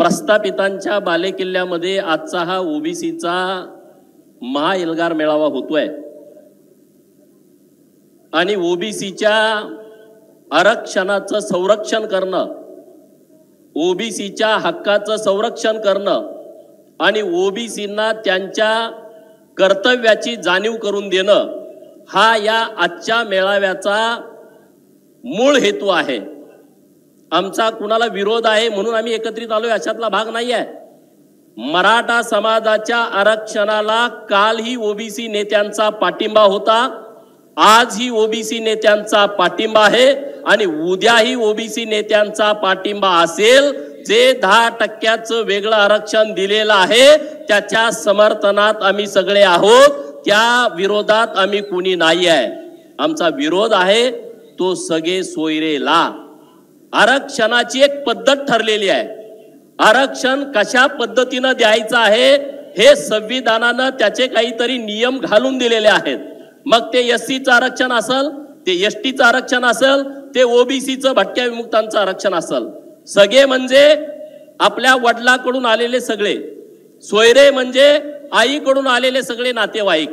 प्रस्थापितांच्या बालेकिल्ल्यामध्ये आजचा हा ओबीसीचा महाएल्गार मेळावा होतोय आणि ओबीसीच्या आरक्षणाचं संरक्षण करणं, ओबीसीच्या हक्काचं संरक्षण करणं आणि ओबीसींना त्यांच्या कर्तव्याची जाणीव करून देणं हा या आजच्या मेळाव्याचा मूळ हेतू आहे। आमचा कुणाला विरोध आहे म्हणून आम्ही एकत्रित आलोय अशातला भाग नाही आहे। मराठा समाजाच्या आरक्षणाला कालही ओबीसी नेत्यांचा पाठिंबा होता, आजही ओबीसी नेत्यांचा पाठिंबा आहे आणि उद्याही ओबीसी नेत्यांचा पाठिंबा असेल। जे 10% वेगळं आरक्षण दिलेलं आहे त्याच्या समर्थनात आम्ही सगळे आहोत, त्या विरोधात आम्ही कुणी नाही आहे। आमचा विरोध आहे तो सगळे सोयरेला। आरक्षणाची एक पद्धत ठरलेली आहे, आरक्षण कशा पद्धतीने द्यायचं आहे हे संविधानानं त्याचे काहीतरी नियम घालून दिलेले आहेत। मग ते एससीचं आरक्षण असेल, ते एसटीचं आरक्षण असेल, ते ओबीसीचं भटक्या विमुक्तांचं आरक्षण असेल, सगळे म्हणजे आपल्या वडिलांकडून आलेले सगळे, सोयरे म्हणजे आईकडून आलेले सगळे नातेवाईक।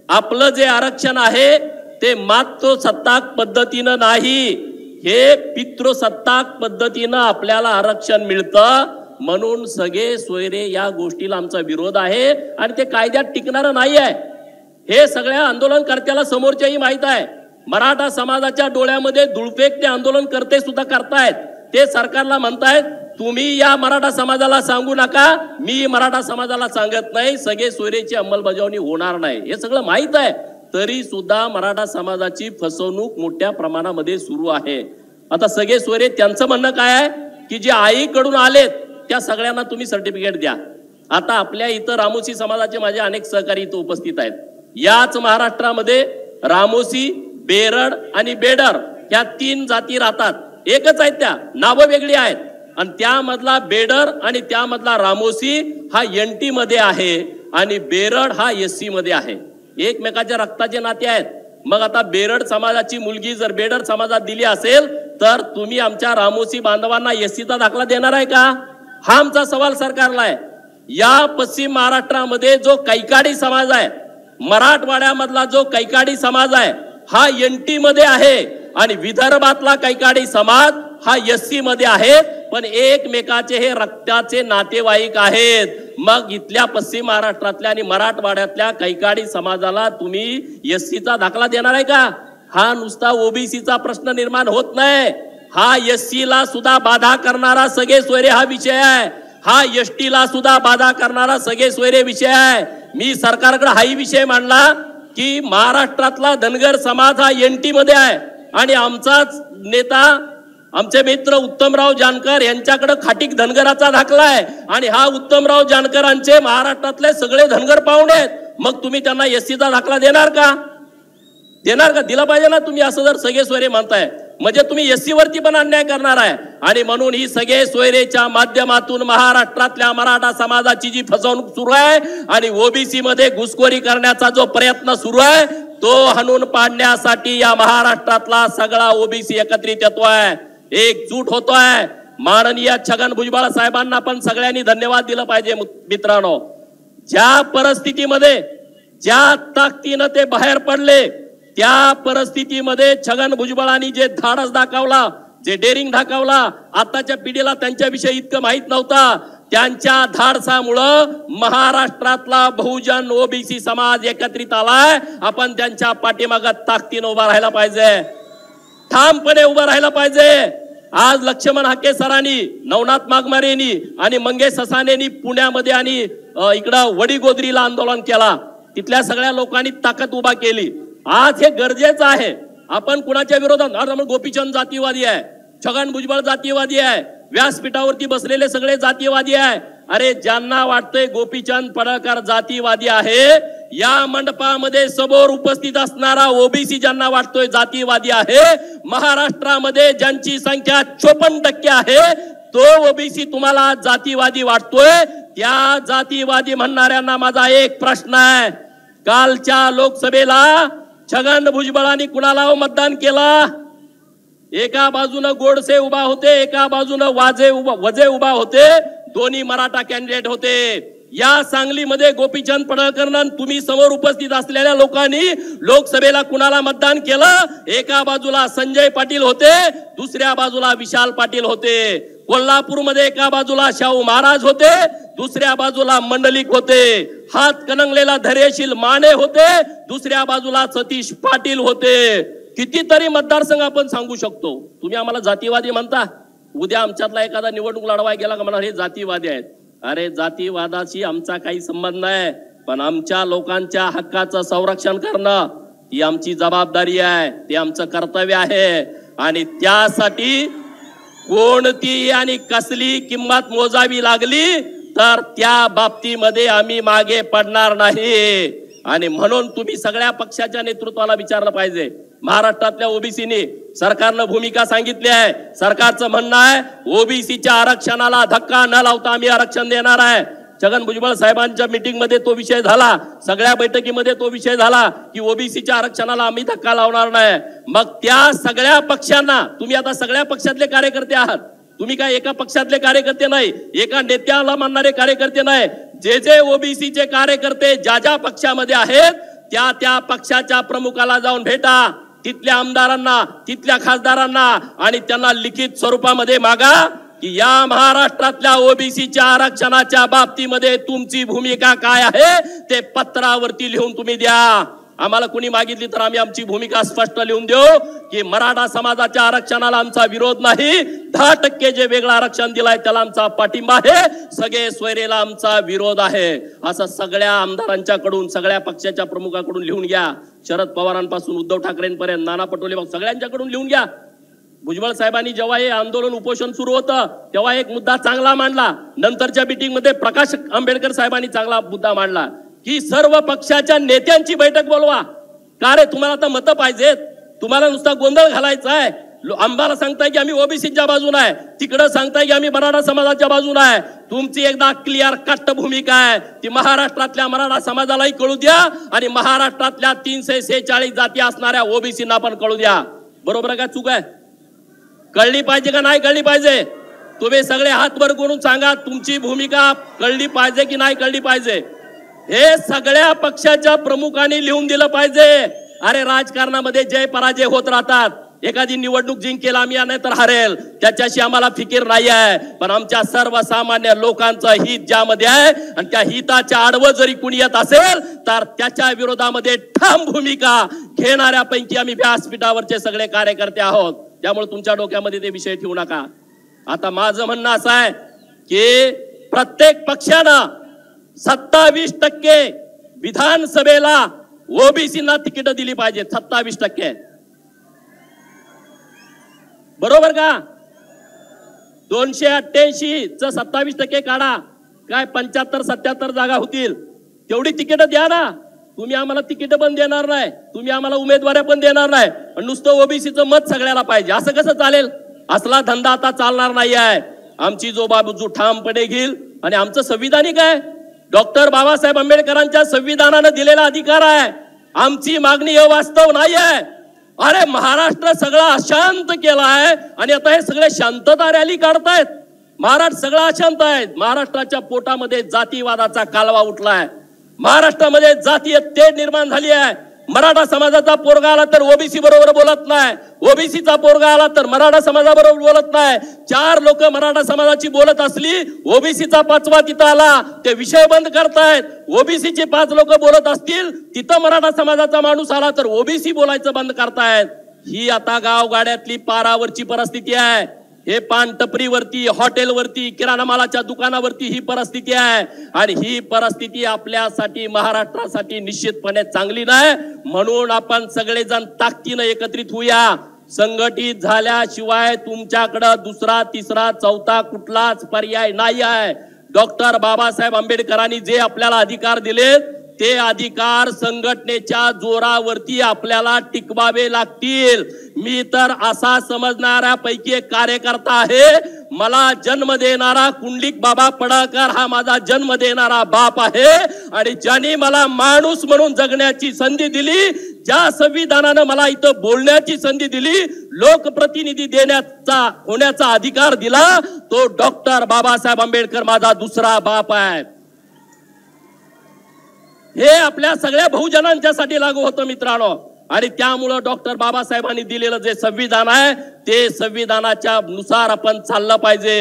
आपलं जे आरक्षण आहे ते मातृसत्ताक पद्धतीनं नाही, हे पितृसत्ताक पद्धतीनं आपल्याला आरक्षण मिळतं। म्हणून सगळे सोयरे या गोष्टीला आमचा विरोध आहे आणि ते कायद्यात टिकणारं नाही आहे, हे सगळ्या आंदोलनकर्त्याला समोरच्याही माहित आहे। मराठा समाजाच्या डोळ्यामध्ये धुळफेक ते आंदोलनकर्ते सुद्धा करतायत। ते सरकारला म्हणतायत तुम्ही या मराठा समाजाला सांगू नका, मी मराठा समाजाला सांगत नाही, सगळे सोयरेची अंमलबजावणी होणार नाही, हे सगळं माहित आहे। तरी सुद्धा मराठा समाजाची फसवणूक मोठ्या प्रमाणामध्ये सुरू आहे। आता सगळे सोयरे त्यांचं म्हणणं काय आहे की जे आईकडून आलेत त्या सगळ्यांना तुम्ही सर्टिफिकेट द्या। आता आपल्या इथं रामोसी समाजाचे माझे अनेक सहकारी इथं उपस्थित आहेत। याच महाराष्ट्रामध्ये रामोसी, बेरड आणि बेडर ह्या 3 जाती राहतात, एकच आहेत, त्या नावं वेगळी आहेत आणि त्यामधला बेडर आणि त्यामधला रामोसी हा एनटी मध्ये आहे आणि बेरड हा एससी मध्ये आहे, एकमेकाच्या रक्ताचे नाते आहेत। मग आता बेरड समाजाची मुलगी जर बेडर समाजात दिली असेल तर तुम्ही आमच्या रामोसी बांधवांना एससीचा दाखला देणार आहे का? हा आमचा सवाल सरकारला आहे। या पश्चिम महाराष्ट्रामध्ये जो कैकाडी समाज आहे, मराठवाड्यामधला जो कैकाडी समाज आहे हा एनटी मध्ये आहे आणि विदर्भातला कैकाडी समाज हा एससी मध्ये आहे, पण एकमेकाचे हे रक्ताचे नातेवाईक आहेत। मग इथल्या पश्चिम महाराष्ट्रातल्या आणि मराठवाड्यातल्या कैकाडी समाजाला तुम्ही एससीचा दाखला देणार आहे का? हा नुसता ओबीसीचा प्रश्न निर्माण होत नाही, हा एससी ला सुद्धा बाधा करणारा सगळे सोयरे हा विषय आहे, हा एसटी ला सुद्धा बाधा करणारा सगळे सोयरे विषय आहे। मी सरकारकडे हाही विषय मांडला की महाराष्ट्रातला धनगर समाज हा एनटी मध्ये आहे आणि आमचाच नेता आमचे मित्र उत्तमराव जानकर यांच्याकडे खाटीक धनगराचा दाखला आहे आणि हा उत्तमराव जानकरांचे महाराष्ट्रातले सगळे धनगर पाहुणे आहेत। मग तुम्ही त्यांना एससीचा दाखला देणार का? देणार का? दिला पाहिजे ना तुम्ही। असं जर सगळे सोयरे म्हणताय म्हणजे तुम्ही एससी वरती पण अन्याय करणार आहे आणि म्हणून ही सगळे सोयरेच्या माध्यमातून महाराष्ट्रातल्या मराठा समाजाची जी फसवणूक सुरू आहे आणि ओबीसी मध्ये घुसखोरी करण्याचा जो प्रयत्न सुरू आहे तो हाणून पाडण्यासाठी या महाराष्ट्रातला सगळा ओबीसी एकत्रित येतोय, एकजूट होतोय। माननीय छगन भुजबळ साहेबांना पण सगळ्यांनी धन्यवाद दिला पाहिजे। मित्रांनो, ज्या परिस्थितीमध्ये ज्या ताकदीने ते बाहेर पडले त्या परिस्थितीमध्ये छगन भुजबळांनी जे धाडस दाखवला, जे डेअरिंग दाखवला, आताच्या पिढीला त्यांच्याविषयी इतकं माहित नव्हता, त्यांच्या धाडसामुळं महाराष्ट्रातला बहुजन ओबीसी समाज एकत्रित आलाय। आपण त्यांच्या पाठीमागे ताकदीने उभा राहायला पाहिजे, ठामपणे उभं राहायला पाहिजे। आज लक्ष्मण हाके सरांनी, नवनाथ मागमारेंनी आणि मंगेश ससानेनी पुण्यामध्ये आणि इकडं वडीगोद्रीला आंदोलन केला, तिथल्या सगळ्या लोकांनी ताकद उभा केली। आज हे गरजेचं आहे। आपण कुणाच्या विरोधात? गोपीचंद जातीवादी आहे, छगन भुजबळ जातीवादी आहे, व्यासपीठावरती बसलेले सगळे जातीवादी आहे। अरे ज्यांना वाटतंय गोपीचंद पडळकर जातीवादी आहे, या मंडपामध्ये समोर उपस्थित असणारा ओबीसी ज्यांना वाटतोय जातीवादी आहे, महाराष्ट्रामध्ये ज्यांची संख्या 54% आहे तो ओबीसी तुम्हाला जातीवादी वाटतोय। त्या जातीवादी म्हणणाऱ्यांना माझा एक प्रश्न आहे, कालच्या लोकसभेला छगन भुजबळांनी कुणाला मतदान केलं? एका बाजूने गोडसे उभा होते, एका बाजूने वजे उभा होते, दोन्ही मराठा कॅन्डिडेट होते। या सांगलीमध्ये गोपीचंद पडळकरांना तुम्ही समोर उपस्थित असलेल्या लोकांनी लोकसभेला कुणाला मतदान केलं? एका बाजूला संजय पाटील होते, दुसऱ्या बाजूला विशाल पाटील होते। कोल्हापूरमध्ये एका बाजूला शाहू महाराज होते, दुसऱ्या बाजूला मंडलिक होते। हात कणंगलेला धैर्यशील माने होते, दुसऱ्या बाजूला सतीश पाटील होते। कितीतरी मतदारसंघ आपण सांगू शकतो। तुम्ही आम्हाला जातीवादी म्हणता, उद्या आमच्यातला एखादा निवडणूक लढवाय गेला का म्हणा हे जातीवादी आहेत। अरे जातीवादाशी आमचा काही संबंध नाही, पण आमच्या लोकांच्या हक्काचं संरक्षण करणं ही आमची जबाबदारी आहे, ते आमचं कर्तव्य आहे। आणि त्यासाठी कोणती आणि कसली किंमत मोजावी लागली तर त्या बाबतीमध्ये आम्ही मागे पडणार नाही। आणि म्हणून तुम्ही सगळ्या पक्षाच्या नेतृत्वाला विचारलं पाहिजे। महाराष्ट्रातल्या ओबीसीने सरकारनं भूमिका सांगितली आहे। सरकारचं म्हणणं आहे ओबीसीच्या आरक्षणाला धक्का न लावता आम्ही आरक्षण देणार आहे। छगन भुजबळ साहेबांच्या मीटिंग मध्ये तो विषय झाला, सगळ्या बैठकीमध्ये तो विषय झाला की ओबीसीच्या आरक्षणाला आम्ही धक्का लावणार नाही। मग त्या सगळ्या पक्षांना, तुम्ही आता सगळ्या पक्षातले कार्यकर्ते आहात, तुम्ही काय एका पक्षातले कार्यकर्ते नाही, एका नेत्याला मानणारे कार्यकर्ते नाही। जे जे ओबीसीचे कार्यकर्ते ज्या ज्या पक्षामध्ये आहेत त्या त्या पक्षाच्या प्रमुखाला जाऊन भेटा, तिथल्या आमदारांना, तिथल्या खासदारांना, आणि त्यांना लिखित स्वरूपामध्ये मागा की या महाराष्ट्रातल्या ओबीसीच्या आरक्षणाच्या बाबतीमध्ये तुमची भूमिका काय आहे ते पत्रावरती लिहून तुम्ही द्या। आम्हाला कोणी मागितली तर आम्ही आमची भूमिका स्पष्ट लिहून देऊ की मराठा समाजाच्या आरक्षणाला आमचा विरोध नाही, 10% जे वेगळं आरक्षण दिलाय त्याला आमचा पाठिंबा आहे, सगळे सोयरेला आमचा विरोध आहे। असं सगळ्या आमदारांच्याकडून, सगळ्या पक्षाच्या प्रमुखाकडून लिहून घ्या। शरद पवारांपासून उद्धव ठाकरेंपर्यंत, नाना पटोले, सगळ्यांच्याकडून लिहून घ्या। भुजबळ साहेबांनी जेव्हा हे आंदोलन उपोषण सुरू होतं तेव्हा एक मुद्दा चांगला मांडला, नंतरच्या मीटिंग मध्ये प्रकाश आंबेडकर साहेबांनी चांगला मुद्दा मांडला की सर्व पक्षाच्या नेत्यांची बैठक बोलवा। का रे, तुम्हाला आता मतं पाहिजेत, तुम्हाला नुसता गोंधळ घालायचा आहे। आम्हाला सांगताय की आम्ही ओबीसीच्या बाजूने आहे, तिकडे सांगताय की आम्ही मराठा समाजाच्या बाजूने आहे। तुमची एकदा क्लिअर कट भूमिका आहे ती महाराष्ट्रातल्या मराठा समाजालाही कळू द्या आणि महाराष्ट्रातल्या 346 जाती असणाऱ्या ओबीसींना पण कळू द्या। बरोबर आहे का चूक आहे? कळली पाहिजे का नाही कळली पाहिजे? तुम्ही सगळे हात वर करून सांगा तुमची भूमिका कळली पाहिजे की नाही कळली पाहिजे। हे सगळ्या पक्षाच्या प्रमुखांनी लिहून दिलं पाहिजे। अरे राजकारणामध्ये जय पराजय होत राहतात, एखादी निवडणूक जिंकेल आम्ही नाही तर हरेल त्याच्याशी आम्हाला फिकीर नाही आहे, पण आमच्या सर्वसामान्य लोकांचं हित ज्यामध्ये आहे आणि त्या हिताच्या आडवं जरी कुणी येत असेल तर त्याच्या विरोधामध्ये ठाम भूमिका घेणाऱ्यापैकी आम्ही व्यासपीठावरचे सगळे कार्यकर्ते आहोत। त्यामुळे तुमच्या डोक्यामध्ये ते विषय ठेवू नका। आता माझं म्हणणं असं आहे की प्रत्येक पक्षानं 27% विधानसभेला ओबीसींना तिकीट दिली पाहिजे, 27%। बरोबर का? 288 च 27% काढा, काय 75-77 जागा होतील, तेवढी तिकीट द्या ना। तुम्ही आम्हाला तिकीट पण देणार नाही, तुम्ही आम्हाला उमेदवाऱ्या पण देणार नाही, नुसतं ओबीसीचं मत सगळ्याला पाहिजे, असं कसं चालेल? असला धंदा आता चालणार नाही आहे। आमची जो बाजू ठामपणे घेईल आणि आमचं संविधानिक आहे, डॉक्टर बाबासाहेब आंबेडकरांच्या संविधानाने दिलेला अधिकार आहे। आमची मागणी अवास्तव नाही आहे। अरे महाराष्ट्र सगळा अशांत केला आहे आणि आता हे सगळे शांतता रॅली काढतायत। महाराष्ट्र सगळा अशांत आहे, महाराष्ट्राच्या पोटामध्ये जातीवादाचा कालवा उठलाय, महाराष्ट्रामध्ये जातीय तेढ निर्माण झाली आहे। मराठा समाजाचा पोरगा आला तर ओबीसी बरोबर बोलत नाही, ओबीसीचा पोरगा आला तर मराठा समाजाबरोबर बोलत नाही। 4 लोक मराठा समाजाची बोलत असली, ओबीसीचा 5वा तिथं आला ते विषय बंद करतायत। ओबीसीचे 5 लोक बोलत असतील तिथं मराठा समाजाचा माणूस आला तर ओबीसी बोलायचं बंद करतायत। ही आता गावगाड्यातली पारावरची परिस्थिती आहे। हे पान टपरीवरती, हॉटेलवरती, किराणा मालाच्या दुकानावरती ही परिस्थिती आहे आणि ही परिस्थिती आपल्यासाठी, महाराष्ट्रासाठी निश्चितपणे चांगली नाही। म्हणून आपण सगळेजण ताकदीने एकत्रित होऊया। संघटित झाल्याशिवाय तुमच्याकडे दुसरा, तिसरा, चौथा कुठलाच पर्याय नाही आहे। डॉक्टर बाबासाहेब आंबेडकरांनी जे आपल्याला अधिकार दिले ते अधिकार संघटनेच्या जोरावरती आपल्याला टिकवावे लागतील। मी तर असा समजणाऱ्यापैकी एक कार्यकर्ता आहे, मला जन्म देणारा कुंडलिक बाबा पडळकर हा माझा जन्म देणारा बाप आहे आणि ज्यांनी मला माणूस म्हणून जगण्याची संधी दिली, ज्या संविधानानं मला इथं बोलण्याची संधी दिली, लोकप्रतिनिधी होण्याचा अधिकार दिला, तो डॉक्टर बाबासाहेब आंबेडकर माझा दुसरा बाप आहे. हे आपल्या सगळ्या बहुजनांच्यासाठी लागू होतं मित्रांनो. आणि त्यामुळं डॉक्टर बाबासाहेबांनी दिलेलं जे संविधान आहे ते संविधानाच्या नुसार आपण चाललं पाहिजे.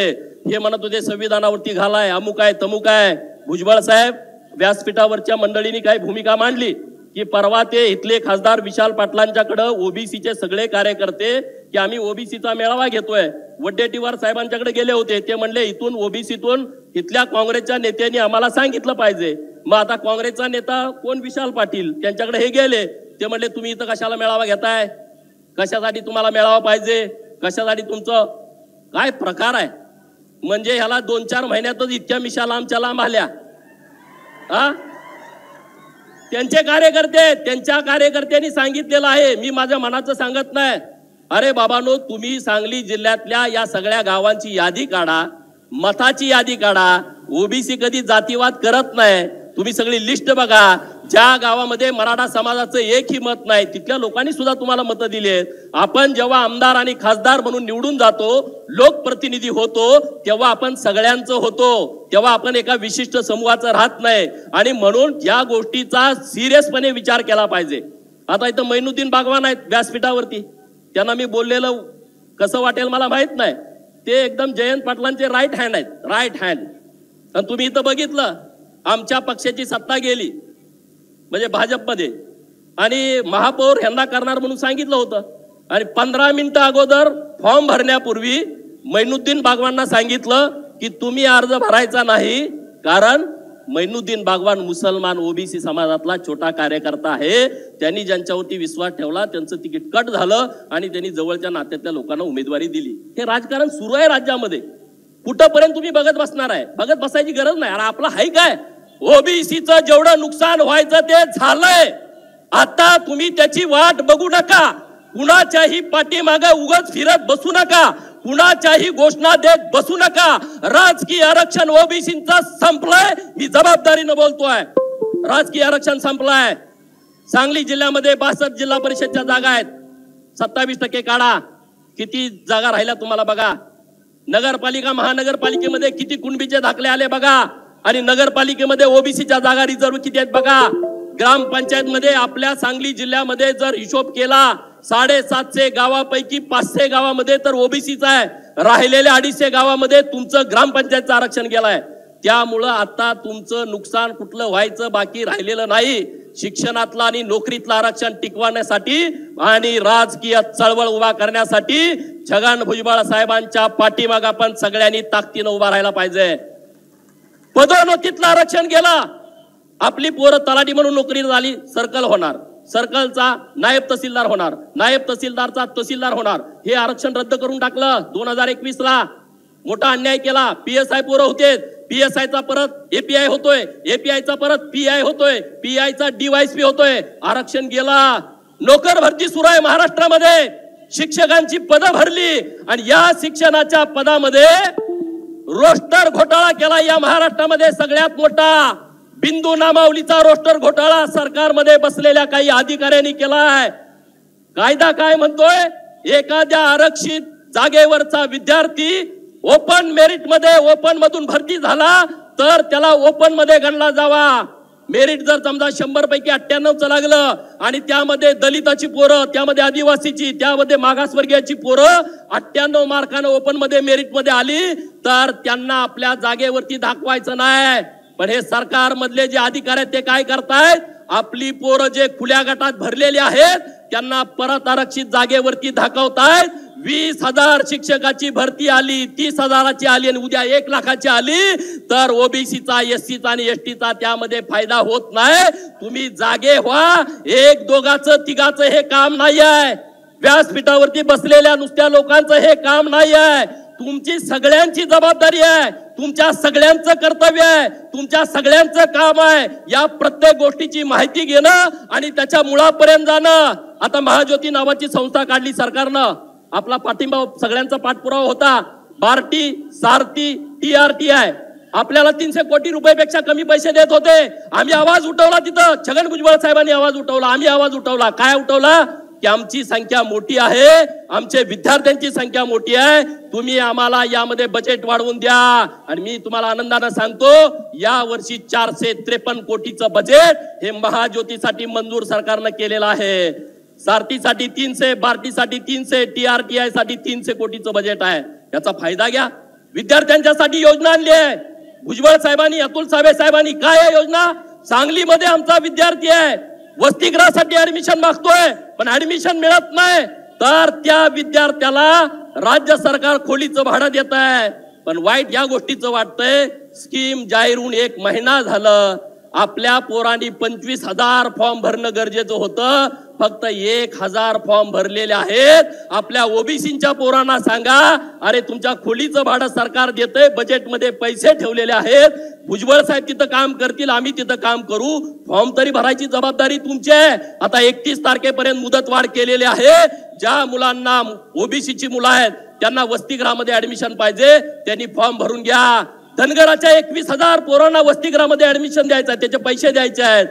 हे म्हणत होते संविधानावरती घालाय, अमुक आहे तमुक आहे. भुजबळ साहेब व्यासपीठावरच्या मंडळींनी काही भूमिका मांडली की परवा ते इथले खासदार विशाल पाटलांच्याकडे ओबीसीचे सगळे कार्यकर्ते की आम्ही ओबीसीचा मेळावा घेतोय, वडेट्टीवार साहेबांच्याकडे गेले होते. ते म्हणले इथून ओबीसीतून इथल्या काँग्रेसच्या नेत्यांनी आम्हाला सांगितलं पाहिजे. मग आता काँग्रेसचा नेता कोण, विशाल पाटील, त्यांच्याकडे हे गेले. ते म्हणले तुम्ही इथं कशाला मेळावा घेताय, कशासाठी तुम्हाला मेळावा पाहिजे, कशासाठी तुमचं काय प्रकार आहे. म्हणजे ह्याला 2-4 महिन्यातच इतक्या मिशा लांबच्या लांब आल्या. त्यांच्या कार्यकर्त्यांनी सांगितलेलं आहे, मी माझ्या मनाचं सांगत नाही. अरे बाबांनो, तुम्ही सांगली जिल्ह्यातल्या या सगळ्या गावांची यादी काढा, मताची यादी काढा. ओबीसी कधी जातीवाद करत नाही. तुम्ही सगळी लिस्ट बघा. ज्या गावामध्ये मराठा समाजाचं एकही मत नाही तिथल्या लोकांनी सुद्धा तुम्हाला मतं दिलेत. आपण जेव्हा आमदार आणि खासदार म्हणून निवडून जातो, लोकप्रतिनिधी होतो, तेव्हा आपण सगळ्यांचं होतो, तेव्हा आपण एका विशिष्ट समूहाचं राहत नाही. आणि म्हणून या गोष्टीचा सिरियसपणे विचार केला पाहिजे. आता इथं मैनुद्दीन बागवान आहेत व्यासपीठावरती, त्यांना मी बोललेलं कसं वाटेल मला माहित नाही. ते एकदम जयंत पाटलांचे राईट हँड आहेत, राईट हँड. आणि तुम्ही इथं बघितलं, आमच्या पक्षाची सत्ता गेली म्हणजे भाजपमध्ये, आणि महापौर यांना करणार म्हणून सांगितलं होतं. आणि 15 मिनिटं अगोदर फॉर्म भरण्यापूर्वी मैनुद्दीन बागवांना सांगितलं की तुम्ही अर्ज भरायचा नाही, कारण मैनुद्दीन बागवान मुसलमान ओबीसी समाजातला छोटा कार्यकर्ता आहे. त्यांनी ज्यांच्यावरती विश्वास ठेवला त्यांचं तिकीट कट झालं आणि त्यांनी जवळच्या नात्यातल्या लोकांना उमेदवारी दिली. हे राजकारण सुरू आहे राज्यामध्ये. कुठंपर्यंत तुम्ही बघत बसणार आहे? बघत बसायची गरज नाही. अरे आपलं हाय काय, ओबीसीचं जेवढं नुकसान व्हायचं ते झालंय. आता तुम्ही त्याची वाट बघू नका. कुणाच्याही पाठीमागे उगाच फिरत बसू नका. कुणाच्याही घोषणा देत बसू नका. राजकीय आरक्षण ओबीसीचं संपलंय. मी जबाबदारीनं बोलतोय, राजकीय आरक्षण संपलंय. सांगली जिल्ह्यामध्ये 62 जिल्हा परिषदच्या जागा आहेत, 27% काढा. किती जागा राहिल्या तुम्हाला बघा. नगरपालिका महानगरपालिकेमध्ये किती कुणबीचे दाखले आले बघा. आणि नगरपालिकेमध्ये ओबीसीच्या जागा रिझर्व किती आहेत बघा. ग्रामपंचायत मध्ये आपल्या सांगली जिल्ह्यामध्ये जर हिशोब केला 750 गावापैकी 500 गावामध्ये तर ओबीसीचा आहे. राहिलेल्या 250 गावामध्ये तुमचं ग्रामपंचायतचं आरक्षण गेलाय. त्यामुळं आता तुमचं नुकसान कुठलं व्हायचं बाकी राहिलेलं नाही. शिक्षणातलं आणि नोकरीतलं आरक्षण टिकवण्यासाठी आणि राजकीय चळवळ उभा करण्यासाठी छगन भुजबळ साहेबांच्या पाठीमागे आपण सगळ्यांनी ताकदीनं उभा राहायला पाहिजे. पदोन्नतीतलं आरक्षण गेला. आपली पोरं तलाठी म्हणून नोकरी झाली, सर्कल होणार, सर्कलचा नायब तहसीलदार होणार, नायब तहसीलदारचा तहसीलदार होणार. हे आरक्षण रद्द करून टाकलं 2021 ला. मोठा अन्याय केला. पीएसआय पोरं होते, पीएसआयचा परत एपीआय होतोय, एपीआयचा परत पीआय होतोय, पीआयचा डीवायसपी होतोय. आरक्षण गेला. नोकर भरती सुरू आहे महाराष्ट्रामध्ये. शिक्षकांची पदं भरली आणि या शिक्षणाच्या पदामध्ये रोस्टर घोटाळा केला. या महाराष्ट्रामध्ये सगळ्यात मोठा बिंदू नामावलीचा रोस्टर घोटाळा सरकारमध्ये बसलेल्या काही अधिकाऱ्यांनी केलाय. कायदा काय म्हणतोय? एखाद्या आरक्षित जागेवरचा विद्यार्थी ओपन मेरिट मध्ये, ओपन मधून भरती झाला तर त्याला ओपन मध्ये गणला जावा. मेरिट जर समजा 100 पैकी 98चं लागलं आणि त्यामध्ये दलिताची पोरं, त्यामध्ये आदिवासीची, त्यामध्ये मागासवर्गीयाची पोरं 98 मार्कानं ओपन मध्ये मेरिट मध्ये आली तर त्यांना आपल्या जागेवरती दाखवायचं नाही. पण हे सरकार मधले जे अधिकारी आहेत ते काय करतायत? आपली पोरं जे खुल्या गटात भरलेले आहेत त्यांना परत आरक्षित जागेवरती दाखवतायत. 20,000 शिक्षकाची भरती आली, 30,000ची आली आणि उद्या 1 लाखाची आली तर ओबीसीचा, एससीचा आणि एसटीचा त्यामध्ये फायदा होत नाही. तुम्ही जागे व्हा. 1-2चं 3चं हे काम नाही आहे. व्यासपीठावरती बसलेल्या नुसत्या लोकांचं हे काम नाही आहे. तुमची सगळ्यांची जबाबदारी आहे. तुमच्या सगळ्यांचं कर्तव्य आहे. तुमच्या सगळ्यांचं काम आहे या प्रत्येक गोष्टीची माहिती घेणं आणि त्याच्या मुळापर्यंत जाणं. आता महाज्योती नावाची संस्था काढली सरकारनं. आपला पाठिंबा सगळ्यांचा पाठपुरावा होता. बार्टी, सारथी, TRTI आपल्याला 300 कोटी रुपयापेक्षा कमी पैसे देत होते. आम्ही आवाज उठवला, तिथं छगन भुजबळ साहेबांनी आवाज उठवला, आम्ही आवाज उठवला. काय उठवला की आमची संख्या मोठी आहे, आमचे विद्यार्थ्यांची संख्या मोठी आहे, तुम्ही आम्हाला यामध्ये बजेट वाढवून द्या. आणि मी तुम्हाला आनंदाने सांगतो, या वर्षी 453 कोटीचं बजेट हे महाज्योतीसाठी मंजूर सरकारनं केलेलं आहे. सारथीसाठी 300, बार्टीसाठी 300, TRTI साठी 300 कोटीचं बजेट आहे. याचा फायदा घ्या. विद्यार्थ्यांच्यासाठी योजना आणली आहे भुजबळ साहेबांनी, अतुल साहेबांनी. काय आहे योजना? सांगलीमध्ये आमचा विद्यार्थी आहे, वसतिगृहासाठी ऍडमिशन मागतोय, पण ऍडमिशन मिळत नाही, तर त्या विद्यार्थ्याला राज्य सरकार खोलीचं भाडं देत आहे. पण वाईट या गोष्टीचं वाटतंय, स्कीम जाहीर होऊन 1 महिना झालं, आपल्या पोरांनी 25,000 फॉर्म भरणं गरजेचं होतं, फक्त 1,000 फॉर्म भरलेले आहेत. आपल्या ओबीसीच्या पोरांना सांगा, अरे तुमच्या खोलीचं भाडं सरकार देतंय, बजेटमध्ये पैसे ठेवलेले आहेत, भुजबळ साहेब तिथं काम करतील, आम्ही तिथं काम करू, फॉर्म तरी भरायची जबाबदारी तुमची आहे. आता 31 तारखेपर्यंत मुदतवाढ केलेली आहे. ज्या मुलांना ओबीसीची मुलं आहेत त्यांना वसतिगृहामध्ये ऍडमिशन पाहिजे, त्यांनी फॉर्म भरून घ्या. धनगराच्या 21,000 पोरांना वसतिगृहामध्ये ऍडमिशन द्यायचं आहे, त्याचे पैसे द्यायचे आहेत.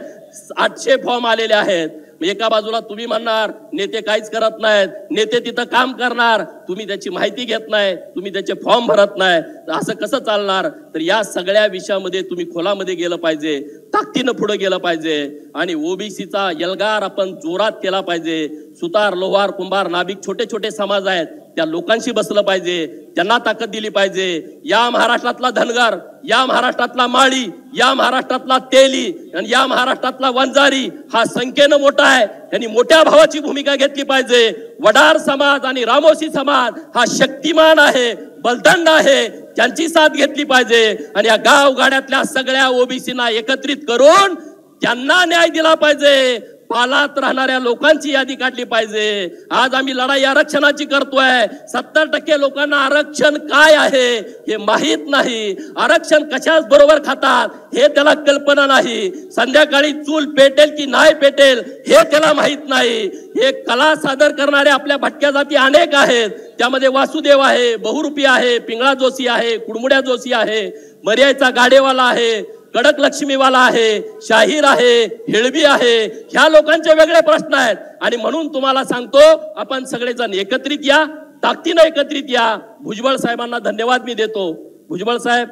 800 फॉर्म आलेले आहेत. एका बाजूला तुम्ही म्हणणार नेते काहीच करत नाहीत, नेते तिथं काम करणार, तुम्ही त्याची माहिती घेत नाही, तुम्ही त्याचे फॉर्म भरत नाही, असं कसं चालणार? तर या सगळ्या विषयामध्ये तुम्ही खोलामध्ये गेलं पाहिजे, ताकदीनं पुढे गेलं पाहिजे. आणि ओबीसीचा एल्गार आपण जोरात केला पाहिजे. सुतार, लोहार, कुंभार, नाभिक, छोटे छोटे समाज आहेत, त्या लोकांशी बसलं पाहिजे, त्यांना ताकद दिली पाहिजे. या महाराष्ट्रातला धनगर, या महाराष्ट्रातला माळी, या महाराष्ट्रातला तेली आणि या महाराष्ट्रातला वंजारी हा संख्येनं मोठा आहे, त्यांनी मोठ्या भावाची भूमिका घेतली पाहिजे. वडार समाज आणि रामोशी समाज हा शक्तिमान आहे, बलदंड आहे, त्यांची साथ घेतली पाहिजे. आणि या गावगाड्यातल्या सगळ्या ओबीसीना एकत्रित करून त्यांना न्याय दिला पाहिजे. पालात राहणाऱ्या लोकांची यादी काढली पाहिजे. आज आम्ही लढाई आरक्षणाची करतोय. 70% लोकांना आरक्षण काय आहे हे माहित नाही. आरक्षण कशाच बरोबर खातात हे त्याला कल्पना नाही. संध्याकाळी चूल पेटेल की नाही पेटेल हे त्याला माहित नाही. हे कला सादर करणारे आपल्या भटक्या जाती अनेक आहेत. त्यामध्ये वासुदेव आहे, बहुरूपी आहे, पिंगळा जोशी आहे, कुडमुड्या जोशी आहे, मर्याचा गाडेवाला आहे, कडक लक्ष्मीवाला आहे, शाहीर आहे, हेळवी आहे. ह्या लोकांचे वेगळे प्रश्न आहेत. आणि म्हणून तुम्हाला सांगतो, आपण सगळेजण एकत्रित या, ताकदीनं एकत्रित या. भुजबळ साहेबांना धन्यवाद मी देतो. भुजबळ साहेब,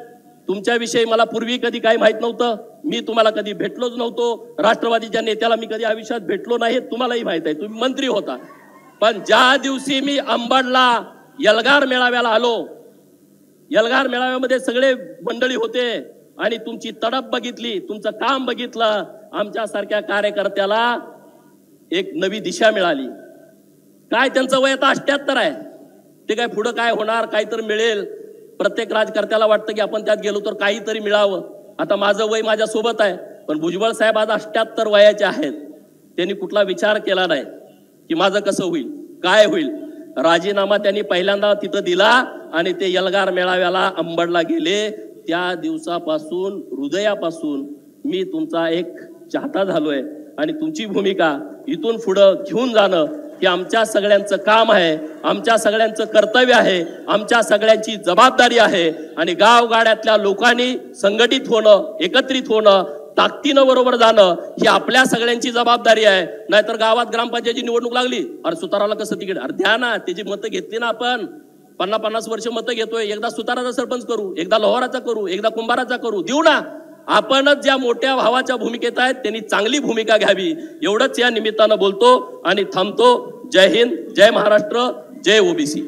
तुमच्याविषयी मला पूर्वी कधी काही माहित नव्हतं, मी तुम्हाला कधी भेटलोच नव्हतो. राष्ट्रवादीच्या नेत्याला मी कधी आयुष्यात भेटलो नाही, तुम्हालाही माहित आहे, तुम्ही मंत्री होता. पण ज्या दिवशी मी अंबडला एल्गार मेळाव्याला आलो, एल्गार मेळाव्यामध्ये सगळे मंडळी होते आणि तुमची तडप बघितली, तुमचं काम बघितलं, आमच्यासारख्या कार्यकर्त्याला एक नवी दिशा मिळाली. काय त्यांचं वय आता 78 आहे, ते काय पुढं काय होणार, काहीतरी मिळेल. प्रत्येक राजकर्त्याला वाटतं की आपण त्यात गेलो तर काहीतरी मिळावं. आता माझं वय माझ्या सोबत आहे, पण भुजबळ साहेब आज 78 वयाचे आहेत. त्यांनी कुठला विचार केला नाही की माझं कसं होईल, काय होईल. राजीनामा त्यांनी पहिल्यांदा तिथं दिला आणि ते एल्गार मेळाव्याला अंबडला गेले. त्या दिवसापासून, हृदयापासून मी तुमचा एक चाहता झालोय. आणि तुमची भूमिका इथून पुढं घेऊन जाणं हे आमच्या सगळ्यांचं काम आहे, आमच्या सगळ्यांचं कर्तव्य आहे, आमच्या सगळ्यांची जबाबदारी आहे. आणि गावगाड्यातल्या लोकांनी संघटित होणं, एकत्रित होणं, ताकदीनं बरोबर जाणं ही आपल्या सगळ्यांची जबाबदारी आहे. नाहीतर गावात ग्रामपंचायतीची निवडणूक लागली, अरे सुताराला कसं तिकीट, अरे द्या ना, त्याची मतं घेतली ना आपण. 50-50 वर्ष मतं घेतोय, एकदा सुताराचा सरपंच करू, एकदा लोहाराचा करू, एकदा कुंभाराचा करू, देऊ ना. आपणच ज्या मोठ्या भावाच्या भूमिकेत आहेत त्यांनी चांगली भूमिका घ्यावी, एवढंच या निमित्तानं बोलतो आणि थांबतो. जय हिंद, जय महाराष्ट्र, जय ओबीसी.